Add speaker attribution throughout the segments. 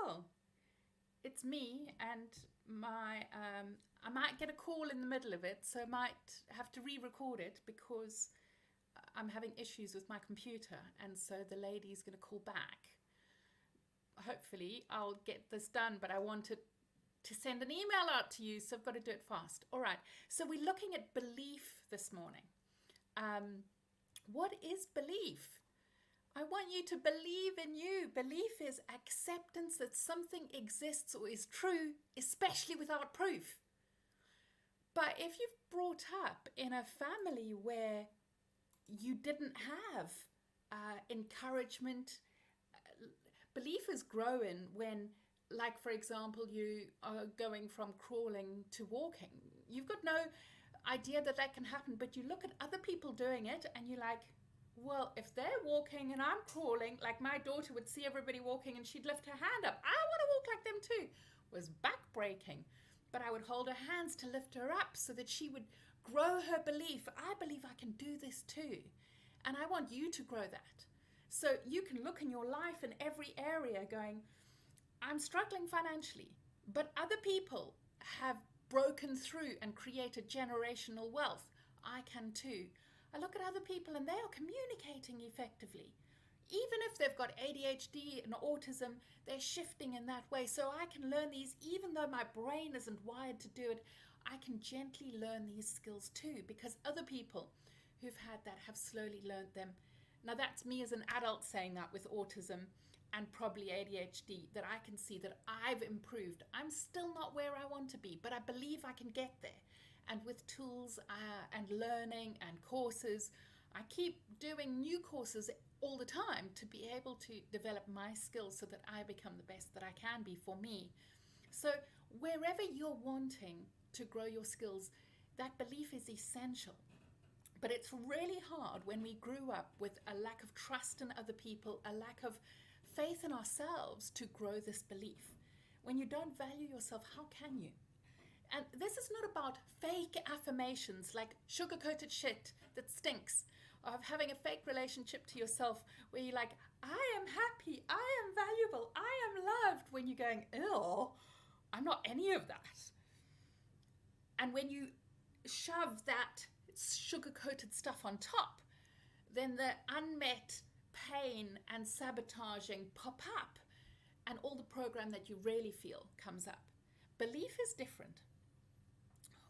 Speaker 1: people. It's me, and my I might get a call in the middle of it, so I might have to re-record it because I'm having issues with my computer, and so the lady's going to call back. Hopefully, I'll get this done, but I wanted to send an email out to you, so I've got to do it fast. All right, so we're looking at belief this morning. What is belief? I want you to believe in you. Belief is acceptance that something exists or is true, especially without proof. But if you've brought up in a family where you didn't have encouragement, belief is growing when, like, for example, you are going from crawling to walking. You've got no idea that that can happen, but you look at other people doing it and you're like, well, if they're walking and I'm crawling, like my daughter would see everybody walking and she'd lift her hand up. I want to walk like them too. It was back-breaking, but I would hold her hands to lift her up so that she would grow her belief. I believe I can do this too. And I want you to grow that. So you can look in your life in every area going, I'm struggling financially, but other people have broken through and created generational wealth. I can too. I look at other people and they are communicating effectively. Even if they've got ADHD and autism, they're shifting in that way. So I can learn these, even though my brain isn't wired to do it, I can gently learn these skills too, because other people who've had that have slowly learned them. Now that's me as an adult saying that with autism and probably ADHD, that I can see that I've improved. I'm still not where I want to be, but I believe I can get there. And with tools and learning and courses, I keep doing new courses all the time to be able to develop my skills so that I become the best that I can be for me. So wherever you're wanting to grow your skills, that belief is essential. But it's really hard when we grew up with a lack of trust in other people, a lack of faith in ourselves to grow this belief. When you don't value yourself, how can you? And this is not about fake affirmations like sugar-coated shit that stinks, of having a fake relationship to yourself where you're like, I am happy, I am valuable, I am loved, when you're going, ew, I'm not any of that. And when you shove that sugar-coated stuff on top, then the unmet pain and sabotaging pop up, and all the program that you really feel comes up. Belief is different.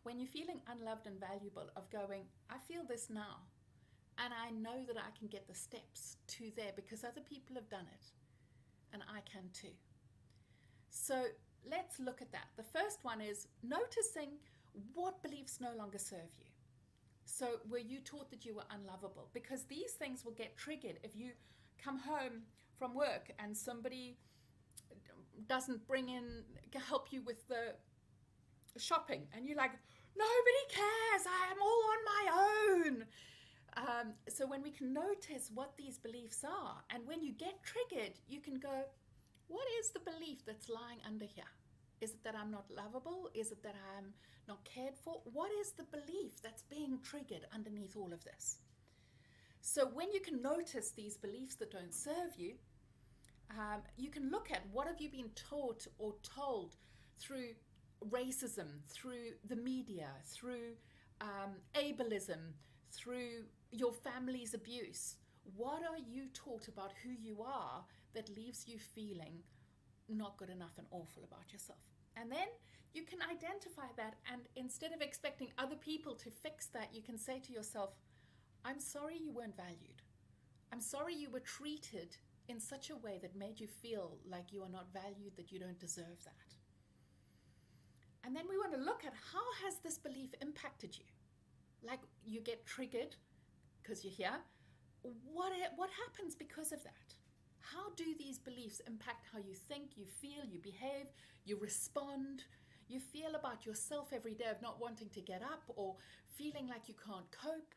Speaker 1: When you're feeling unloved and valuable, of going, I feel this now, and I know that I can get the steps to there because other people have done it, and I can too. So let's look at that. The first one is noticing what beliefs no longer serve you. So were you taught that you were unlovable? Because these things will get triggered if you come home from work and somebody doesn't help you with the shopping, and you're like, nobody cares, I am all on my own. So when we can notice what these beliefs are, and when you get triggered, you can go, what is the belief that's lying under here? Is it that I'm not lovable? Is it that I'm not cared for? What is the belief that's being triggered underneath all of this? So when you can notice these beliefs that don't serve you, you can look at what have you been taught or told through racism, through the media, through ableism, through your family's abuse. What are you taught about who you are that leaves you feeling not good enough and awful about yourself? And then you can identify that, and instead of expecting other people to fix that, you can say to yourself, I'm sorry you weren't valued. I'm sorry you were treated in such a way that made you feel like you are not valued, that you don't deserve that. And then we want to look at, how has this belief impacted you? Like, you get triggered because you're here. What happens because of that? How do these beliefs impact how you think, you feel, you behave, you respond, you feel about yourself every day of not wanting to get up or feeling like you can't cope?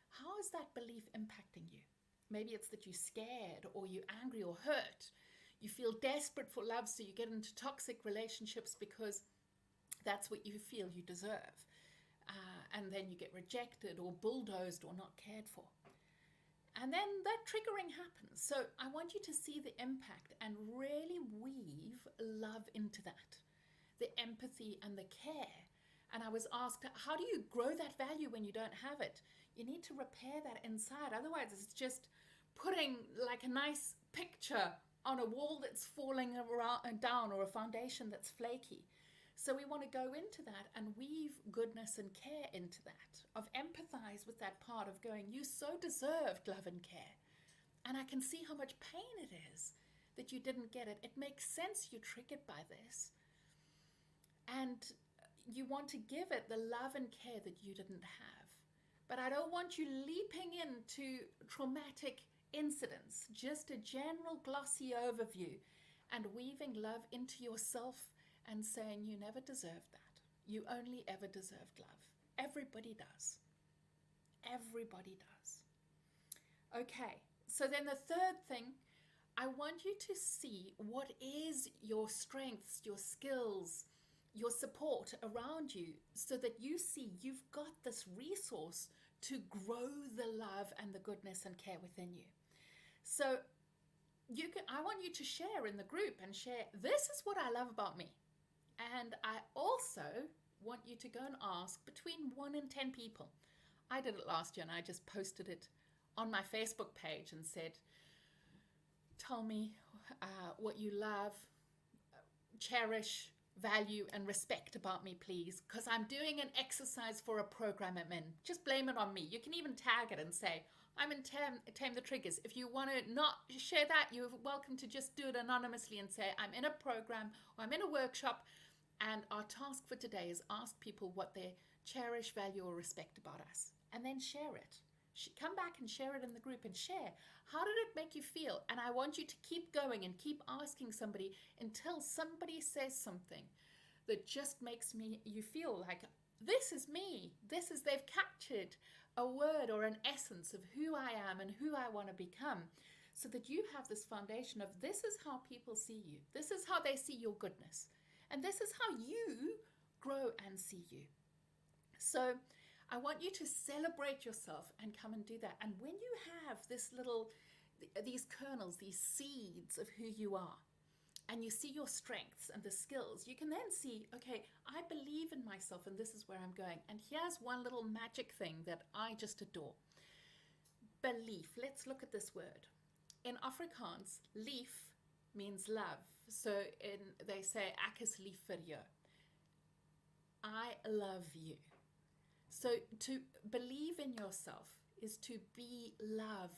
Speaker 1: How is that belief impacting you? Maybe it's that you're scared or you're angry or hurt. You feel desperate for love, so you get into toxic relationships because that's what you feel you deserve. And then you get rejected or bulldozed or not cared for. And then that triggering happens. So I want you to see the impact and really weave love into that, the empathy and the care. And I was asked, how do you grow that value when you don't have it? You need to repair that inside. Otherwise, it's just putting like a nice picture on a wall that's falling down, or a foundation that's flaky. So we want to go into that and weave goodness and care into that, of empathize with that part of going, you so deserved love and care. And I can see how much pain it is that you didn't get it. It makes sense you're triggered by this. And you want to give it the love and care that you didn't have. But I don't want you leaping into traumatic incidents, just a general glossy overview, and weaving love into yourself and saying you never deserved that. You only ever deserved love. Everybody does. Everybody does. Okay, so then the third thing, I want you to see what is your strengths, your skills, your support around you, so that you see you've got this resource to grow the love and the goodness and care within you. So I want you to share in the group and share, this is what I love about me. And I also want you to go and ask between 1 and 10 people. I did it last year and I just posted it on my Facebook page and said, tell me what you love, cherish, value and respect about me, please, because I'm doing an exercise for a program I'm in. Just blame it on me. You can even tag it and say, I'm in Tame the Triggers. If you want to not share that, you're welcome to just do it anonymously and say, I'm in a program or I'm in a workshop, and our task for today is ask people what they cherish, value or respect about us, and then share it. Come back and share it in the group and share. How did it make you feel? And I want you to keep going and keep asking somebody until somebody says something that just makes you feel like, this is me. They've captured a word or an essence of who I am and who I want to become, so that you have this foundation of, this is how people see you. This is how they see your goodness. And this is how you grow and see you. So I want you to celebrate yourself and come and do that. And when you have these kernels, these seeds of who you are, and you see your strengths and the skills, you can then see, okay, I believe in myself and this is where I'm going. And here's one little magic thing that I just adore. Belief. Let's look at this word. In Afrikaans, lief means love. So they say, ek is lief vir jou. I love you. So to believe in yourself is to be love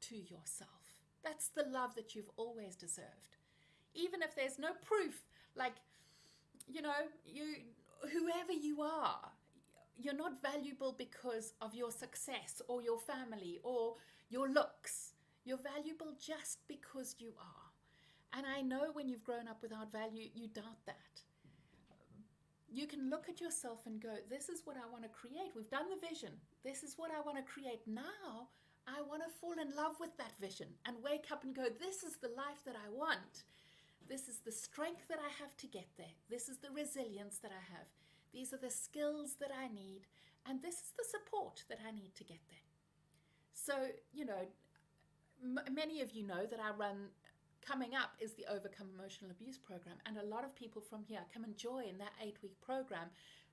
Speaker 1: to yourself. That's the love that you've always deserved. Even if there's no proof, like, whoever you are, you're not valuable because of your success or your family or your looks. You're valuable just because you are. And I know when you've grown up without value, you doubt that. You can look at yourself and go, this is what I want to create. We've done the vision. This is what I want to create. Now I want to fall in love with that vision and wake up and go, this is the life that I want. This is the strength that I have to get there. This is the resilience that I have. These are the skills that I need. And this is the support that I need to get there. So, many of you know that I run, coming up is the Overcome Emotional Abuse program. And a lot of people from here come and join that 8-week program.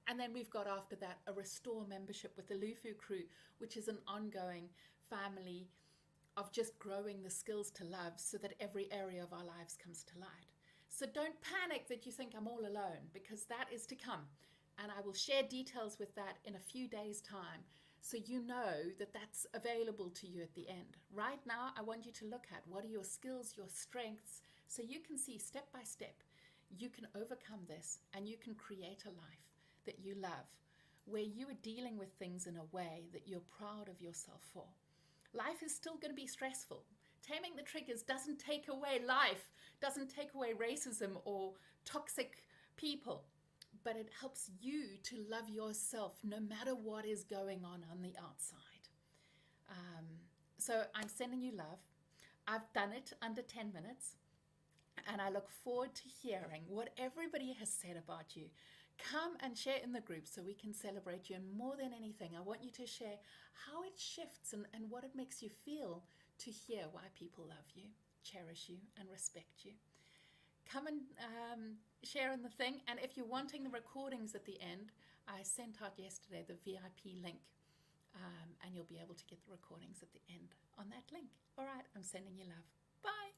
Speaker 1: And then we've got after that a Restore membership with the Lufu crew, which is an ongoing family of just growing the skills to love so that every area of our lives comes to light. So don't panic that you think I'm all alone, because that is to come. And I will share details with that in a few days' time, so you know that that's available to you at the end. Right now, I want you to look at what are your skills, your strengths, so you can see step by step, you can overcome this and you can create a life that you love, where you are dealing with things in a way that you're proud of yourself for. Life is still going to be stressful. Taming the triggers doesn't take away life, doesn't take away racism or toxic people, but it helps you to love yourself no matter what is going on the outside. So I'm sending you love. I've done it under 10 minutes, and I look forward to hearing what everybody has said about you. Come and share in the group so we can celebrate you. And more than anything, I want you to share how it shifts and what it makes you feel to hear why people love you, cherish you, and respect you. come and share in the thing. And if you're wanting the recordings at the end, I sent out yesterday the VIP link, and you'll be able to get the recordings at the end on that link. All right, I'm sending you love. Bye.